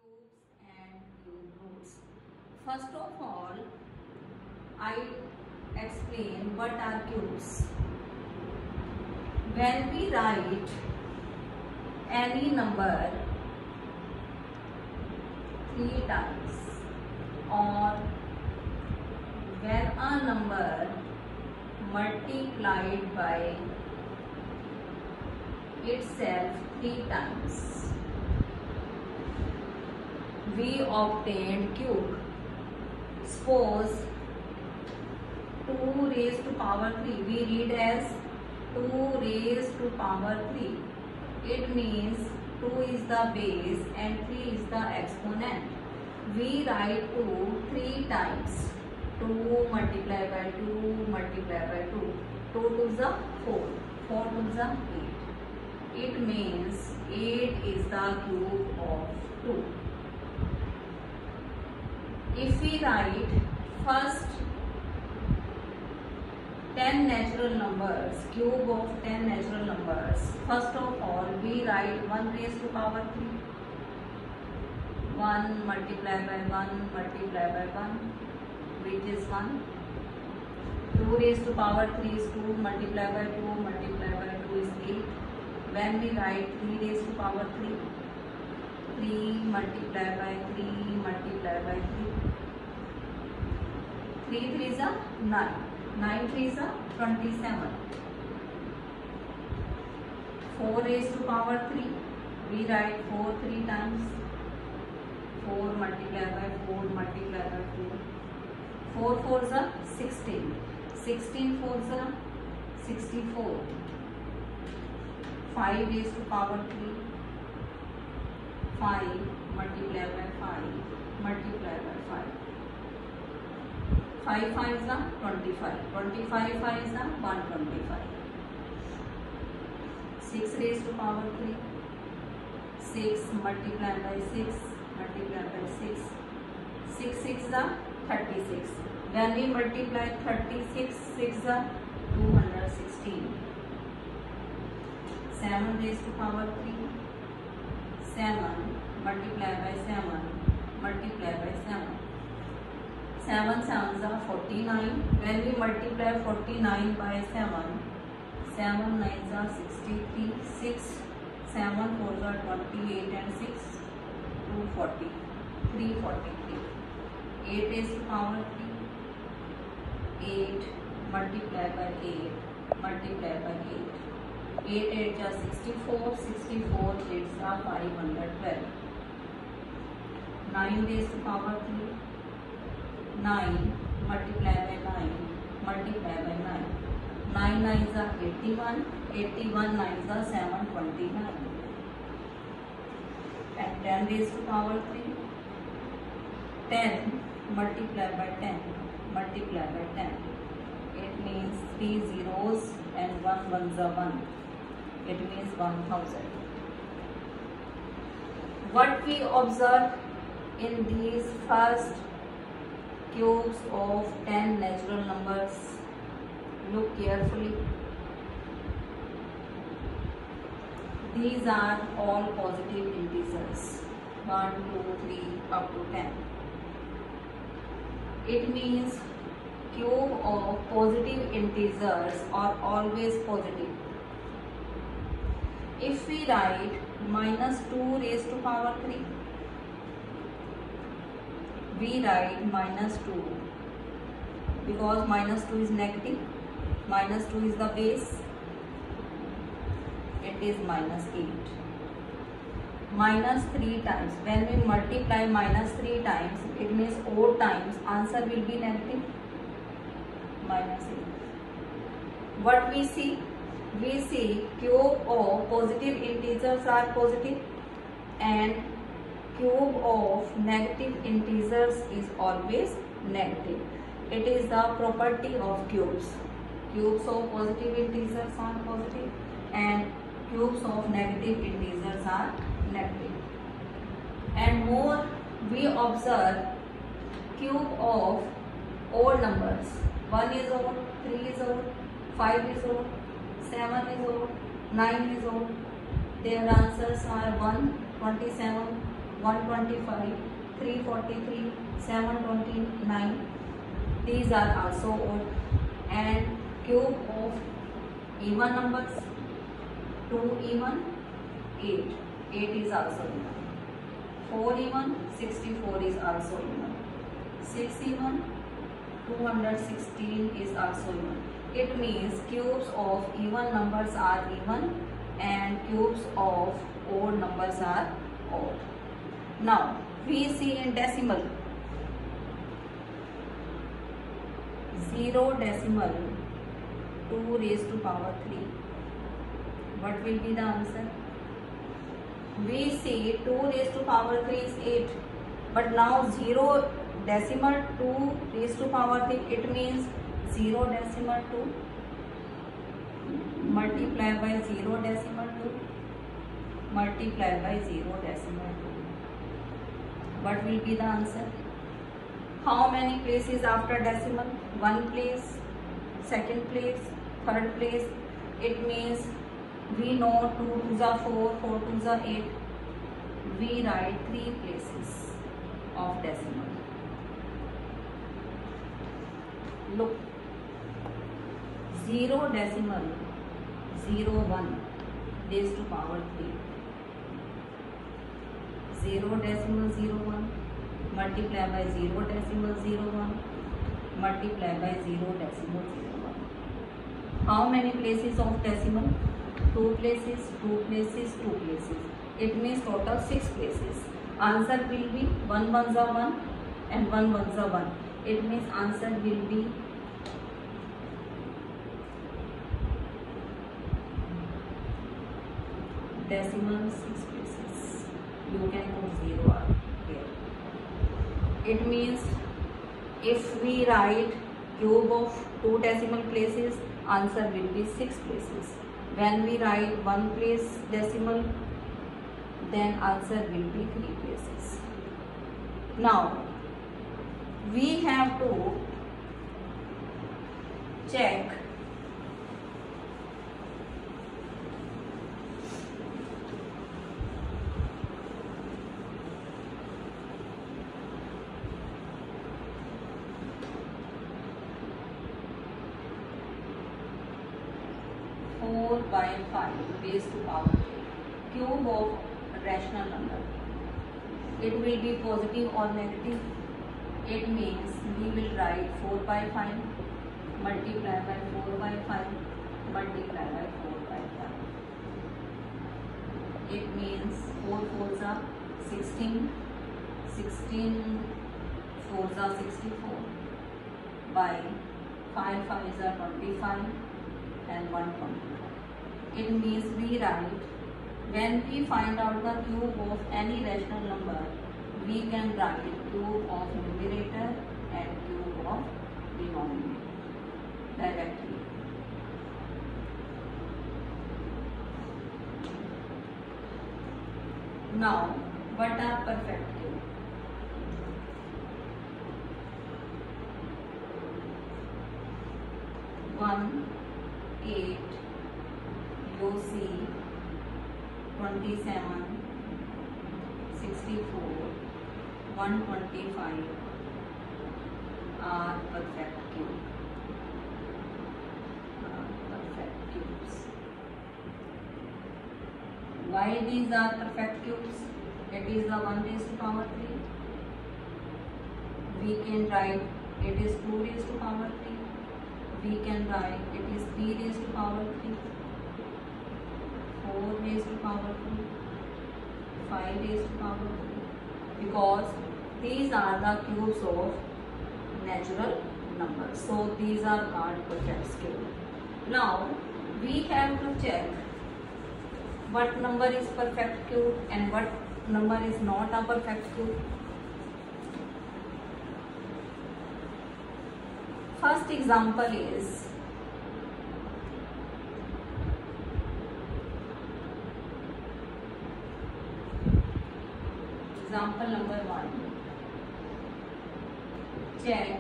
Cubes and cube roots. First of all, I explain what are cubes. When we write any number 3 times, or when a number multiplied by itself 3 times, we obtained cube. Suppose 2 raised to power 3, we read as 2 raised to power 3. It means 2 is the base and 3 is the exponent. We write 2 3 times. 2 multiplied by 2 multiplied by 2. 2 to the 4. 4 to the 8. It means 8 is the cube of 2. If we write first 10 natural numbers, cube of 10 natural numbers, first of all we write 1 raised to power 3. 1 multiplied by 1 multiplied by 1, which is 1. 2 raised to power 3 is 2 multiplied by 2 multiplied by 2 is 8. When we write 3 raised to power 3, 3 multiplied by 3 multiplied by 3. 3 3 is a 9. 9 3 is a 27. 4 raised to power 3. We write 4 3 times. 4 multiplied by 4 multiplied by 4. 4 4 is a 16. 16 4 is a 64. 5 raised to power 3. 5 multiplied by 5 multiplied by 5. 5 5 is a 25. 25 5 is a 125. 6 raised to power 3. 6 multiplied by 6 multiplied by 6. 6 6 is a 36. When we multiply 36, 6 is a 216. 7 raised to power 3. 7 multiplied by 7 multiplied by 7. 7 7 is 49. When we multiply 49 by 7, 7 9 is 63. 6 7 4 is 28 and 6 240. 343. 8 raised to power 3. 8 multiplied by 8 multiplied by 8. 8 8 is 64. 64 8 is 512. 9 raised to power 3. 9 multiplied by 9 multiplied by 9. 9 9 is 81. 81 9 is 729. And 10 raised to power 3. 10 multiplied by 10 multiplied by 10. It means 3 zeros and 1 ones are 1. It means 1000. What we observe in these first cubes of 10 natural numbers, look carefully. These are all positive integers, 1 2 3 up to 10. It means cube of positive integers are always positive. If we write minus 2 raised to power 3, we write minus 2 because minus 2 is negative. Minus 2 is the base. It is minus 8. Minus 3 times. When we multiply minus 3 times, it means odd times. Answer will be negative. Minus 8. What we see? We see cube of positive integers are positive and cube of negative integers is always negative. It is the property of cubes. Cubes of positive integers are positive and cubes of negative integers are negative. And more we observe cube of odd numbers. 1 is odd, 3 is odd, 5 is odd, 7 is odd, 9 is odd. Their answers are 1, 27, 125, 343, 729. These are also odd. And cube of even numbers, 2 even, 8. 8 is also even. 4 even, 64 is also even. 6 even, 216 is also even. It means cubes of even numbers are even and cubes of odd numbers are odd. Now we see in decimal. 0 decimal 2 raised to power 3. What will be the answer? We see 2 raised to power 3 is 8. But now 0 decimal 2 raised to power 3, it means 0 decimal 2 multiply by 0 decimal 2 multiply by 0 decimal 2. What will be the answer? How many places after decimal? 1 place, second place, third place. It means we know 2 2s are 4, 4 2s are 8. We write 3 places of decimal. Look, 0 decimal 0 1 raised to power 3. 0 decimal 0 1 multiply by 0 decimal 0 1 multiply by 0 decimal 0 1. How many places of decimal? 2 places, 2 places, 2 places. It means total 6 places. Answer will be 1 1s are 1 and 1 1s are 1. It means answer will be decimal 6 places. You can put 0 here. It means if we write cube of 2 decimal places, answer will be 6 places. When we write 1 place decimal, then answer will be 3 places. Now we have to check by 5 raised to power 3 cube of rational number. It will be positive or negative. It means we will write 4 by 5 multiply by 4 by 5 multiply by 4 by 5. It means 4 4s are 16, 16 4s are 64 by 5 5s are 25 and 125. It means we write, when we find out the cube of any rational number, we can write cube of numerator and cube of denominator directly. Now, what are perfect cube? One, 8, you see 27, 64, 125 are perfect cube. Perfect cubes. Why these are perfect cubes? It is the 1 raised to power 3. We can write it is 2 raised to power 3. We can write it is 3 raised to power 3. 4 raised to power 3, 5 raised to power 3, because these are the cubes of natural numbers. So these are called perfect cube. Now we have to check what number is perfect cube and what number is not a perfect cube. First example is example number 1. Check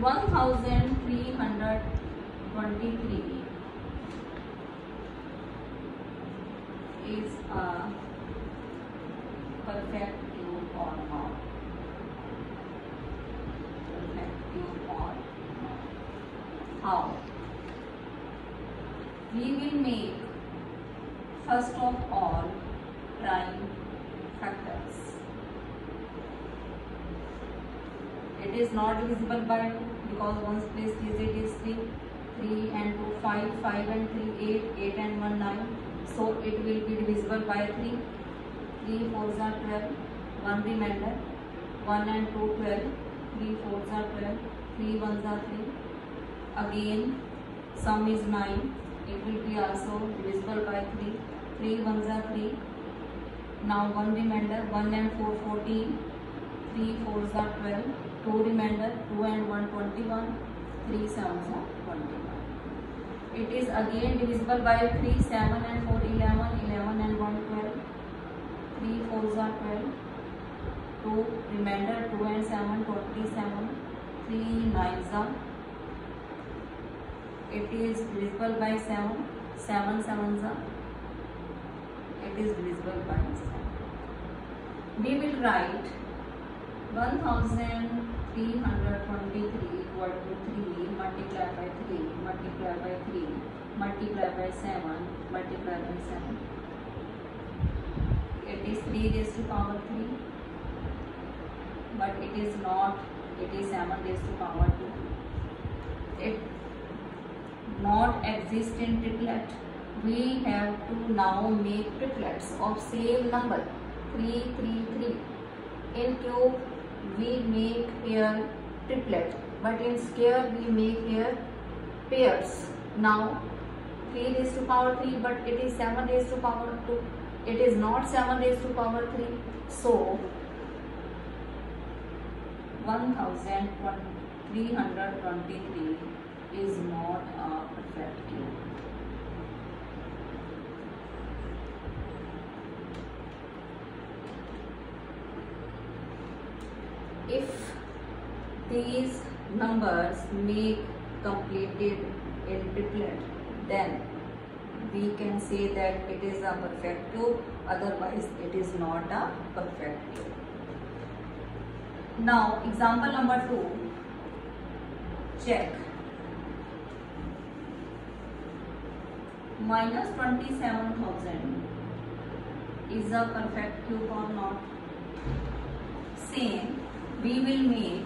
1323 is a How? We will make first of all prime factors. It is not divisible by 2 because 1's place digit is 3. 3 and 2 5, 5 and 3 8, 8 and 1 9. So it will be divisible by 3. 3 4s are 12. 1 remainder. 1 and 2 12. 3 4s are 12. 3 1s are 3. Again sum is 9. It will be also divisible by 3. 3 1s are 3. Now 1 remainder. 1 and 4 14. 3 4s are 12. 2 remainder. 2 and 1 21. 3 7s are 21. It is again divisible by 3. 7 and 4 11. 11 and 1 12. 3 4s are 12. 2 remainder. 2 and 7 27. 3 9s are. It is divisible by 7. 7 7s are. It is divisible by 7. We will write 1323 equal to 3 multiplied by 3 multiplied by 3 multiplied by 7 multiplied by 7. It is 3 raised to power 3, but it is not. It is 7 raised to power 2. It not exist in triplet. We have to now make triplets of same number 3 3 3. In cube we make here triplet, but in square we make here pairs. Now 3 raised to power 3, but it is 7 raised to power 2. It is not 7 raised to power 3. So 1323 is not a perfect cube. If these numbers make completed in triplet, then we can say that it is a perfect cube, otherwise it is not a perfect cube. Now example number 2, check. Minus 27,000 is a perfect cube or not? Same, we will make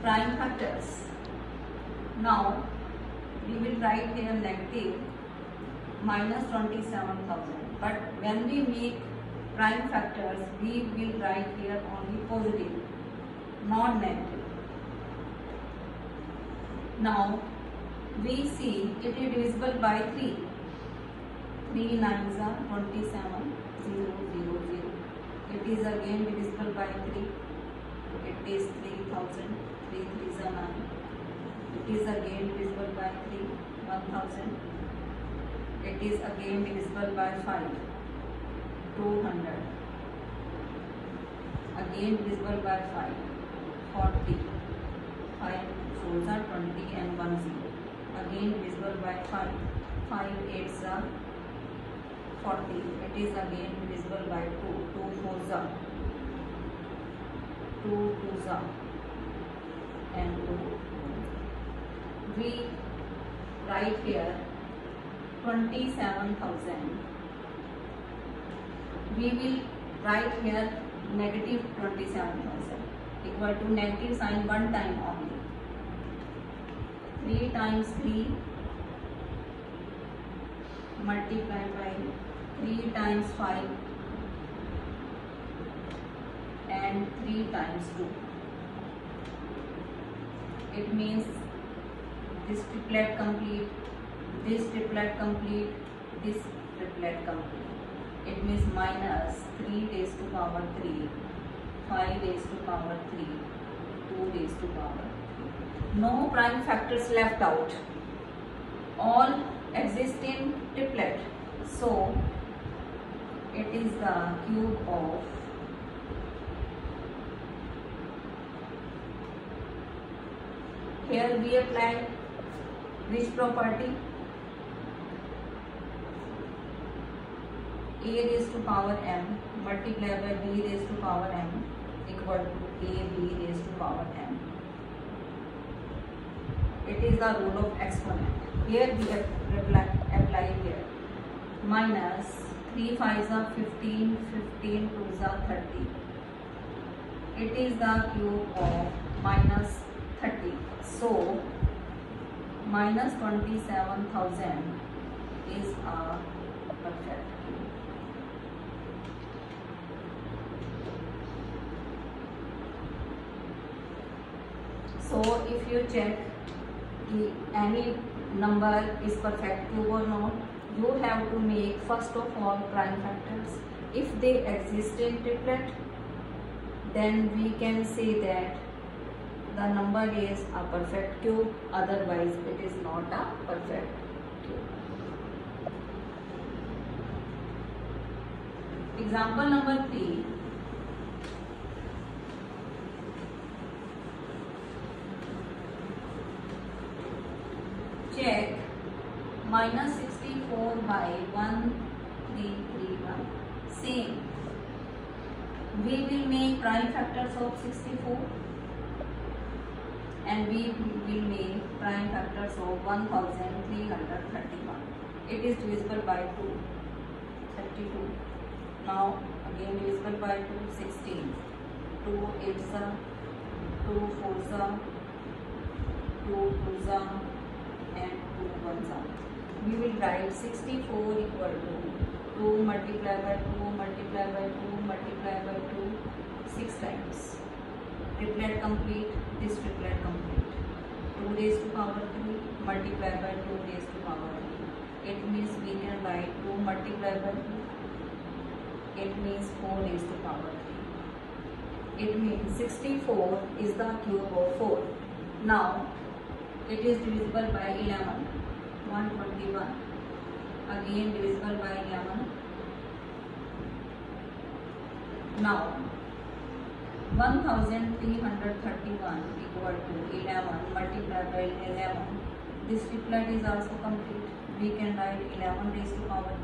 prime factors. Now we will write here negative minus 27,000, but when we make prime factors we will write here only positive, not negative. Now we see it is divisible by 3. 3 9s are 27, 0 0 0. It is again divisible by 3. It is 3000. 3 3s are 9. It is again divisible by 3. 1000. It is again divisible by 5. 200. Again divisible by 5. 40. 5 4s are 20 and 1 0. Again divisible by 5. 5 8s are 40. It is again divisible by 2. 2 4s are 2 2s are and 2. We write here 27,000. We will write here negative 27,000 equal to negative sign one time only. 3 times 3 multiplied by 3 times 5 and 3 times 2. It means this triplet complete, this triplet complete, this triplet complete. It means minus 3 raised to power 3, 5 raised to power 3, 2 raised to power 3. No prime factors left out. All exist in triplet. So it is the cube of here we apply which property? A raised to power m multiplied by b raised to power m equal to ab raised to power m. It is the rule of exponent. Here we apply here. Minus 3 5s are 15, 15 2s are 30. It is the cube of minus 30. So minus 27,000 is a perfect cube. So if you check any number is perfect cube or not, you have to make first of all prime factors. If they exist in triplet, then we can say that the number is a perfect cube, otherwise it is not a perfect cube. Example number 3. Check minus 64 by 1331. Same. We will make prime factors of 64 and we will make prime factors of 1331. It is divisible by 2, 32. Now again divisible by 2, 16. 2 8s are, 2 4s are, 2 2s are, and 2 1s are. We will write 64 equal to 2 multiplied by 2 multiplied by 2 multiplied by 2 6 times. Triplet complete, this triplet complete. 2 raised to power 3 multiplied by 2 raised to power 3. It means we can write 2 multiplied by 2. It means 4 raised to power 3. It means 64 is the cube of 4. Now it is divisible by 11. 121. Again divisible by 11. Now 1331 equal to 11 multiplied by 11. This triplet is also complete. We can write 11 raised to power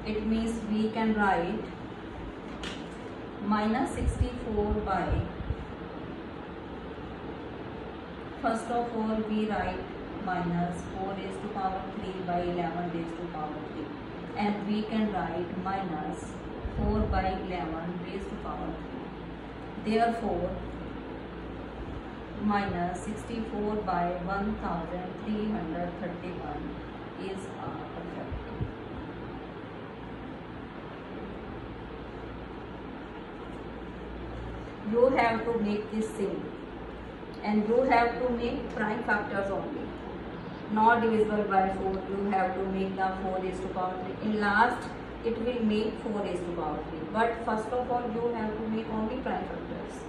3. It means we can write minus 64 by, first of all we write minus 4 raised to power 3 by 11 raised to power 3, and we can write minus 4 by 11 raised to power 3. Therefore minus 64 by 1331 is a perfect cube. You have to make this same, and you have to make prime factors only, not divisible by 4. You have to make the 4 raised to power 3. In last it will make 4 raised to power 3, but first of all you have to make only prime factors.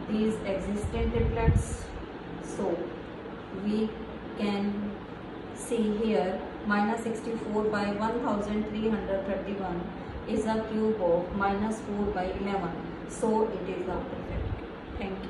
These exist in triplets, so we can see here minus 64 by 1331 is a cube of minus 4 by 11, so it is a perfect cube. Thank you.